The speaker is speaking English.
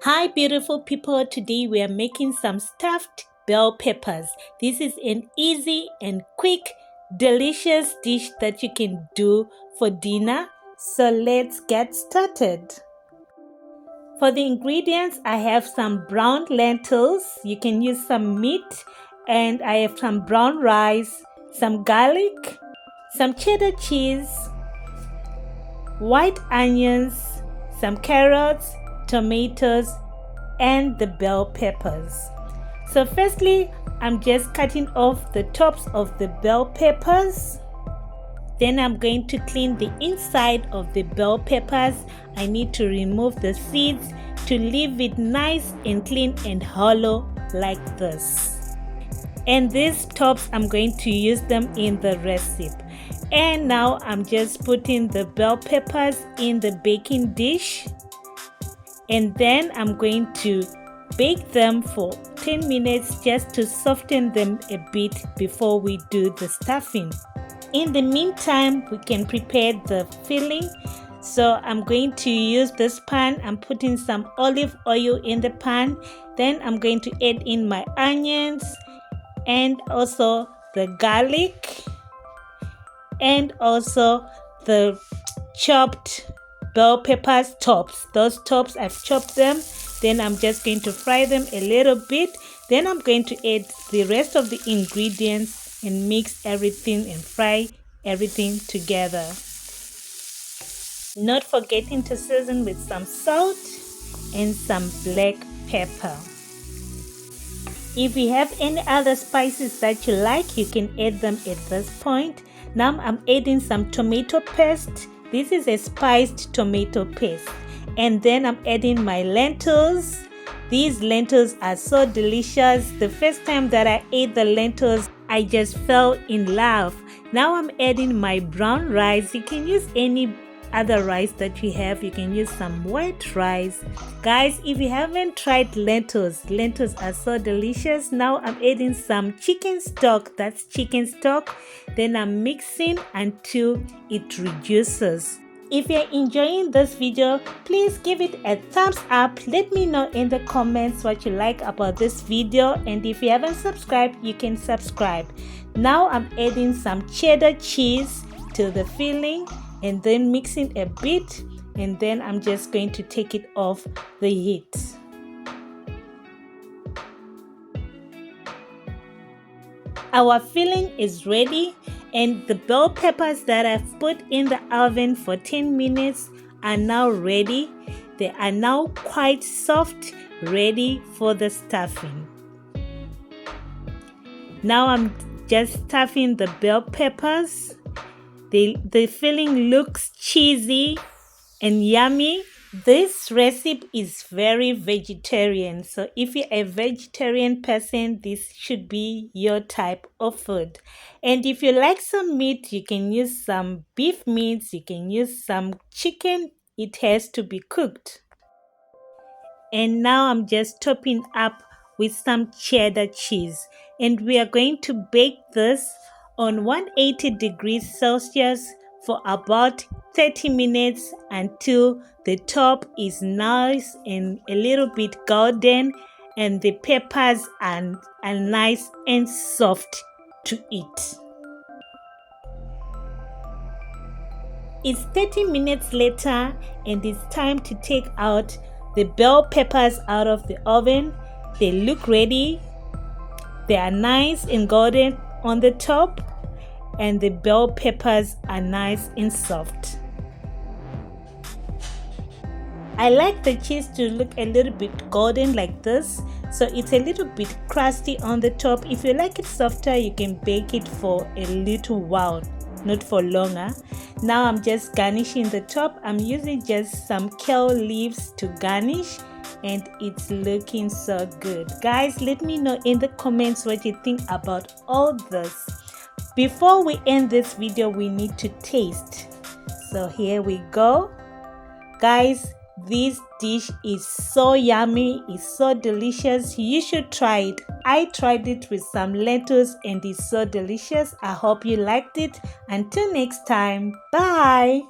Hi beautiful people, today we are making some stuffed bell peppers. This is an easy and quick delicious dish that you can do for dinner. So let's get started. For the ingredients, I have some brown lentils. You can use some meat, and I have some brown rice, some garlic, some cheddar cheese, white onions, some carrots, tomatoes, and the bell peppers. So firstly, I'm just cutting off the tops of the bell peppers. Then I'm going to clean the inside of the bell peppers. I need to remove the seeds to leave it nice and clean and hollow like this. And these tops, I'm going to use them in the recipe. And now I'm just putting the bell peppers in the baking dish. And then I'm going to bake them for 10 minutes just to soften them a bit before we do the stuffing. In the meantime, we can prepare the filling. So I'm going to use this pan. I'm putting some olive oil in the pan. Then I'm going to add in my onions and also the garlic and also the chopped bell peppers tops. Those tops, I've chopped them. Then I'm just going to fry them a little bit. Then I'm going to add the rest of the ingredients and mix everything and fry everything together. Not forgetting to season with some salt and some black pepper. If you have any other spices that you like, you can add them at this point. Now I'm adding some tomato paste. This is a spiced tomato paste. And then I'm adding my lentils. These lentils are so delicious. The first time that I ate the lentils, I just fell in love. Now I'm adding my brown rice. You can use any other rice that you have. You can use some white rice. Guys, if you haven't tried lentils are so delicious. Now I'm adding some chicken stock. That's chicken stock. Then I'm mixing until it reduces. If you're enjoying this video, please give it a thumbs up. Let me know in the comments what you like about this video, and if you haven't subscribed, you can subscribe. Now I'm adding some cheddar cheese to the filling and then mixing a bit, and then I'm just going to take it off the heat. Our filling is ready, and the bell peppers that I've put in the oven for 10 minutes are now ready. They are now quite soft, ready for the stuffing. Now I'm just stuffing the bell peppers. The filling looks cheesy and yummy. This recipe is very vegetarian, so if you're a vegetarian person, this should be your type of food. And if you like some meat, you can use some beef meats, you can use some chicken. It has to be cooked. And now I'm just topping up with some cheddar cheese, and we are going to bake this on 180 degrees Celsius for about 30 minutes until the top is nice and a little bit golden and the peppers are nice and soft to eat. It's 30 minutes later, and it's time to take out the bell peppers out of the oven. They look ready. They are nice and golden on the top, and the bell peppers are nice and soft. I like the cheese to look a little bit golden like this, so it's a little bit crusty on the top. If you like it softer, you can bake it for a little while, not for longer. Now I'm just garnishing the top. I'm using just some kale leaves to garnish, and it's looking so good. Guys, let me know in the comments what you think about all this. Before we end this video, we need to taste. So here we go. Guys, this dish is so yummy, it's so delicious. You should try it. I tried it with some lentils and it's so delicious. I hope you liked it. Until next time, bye.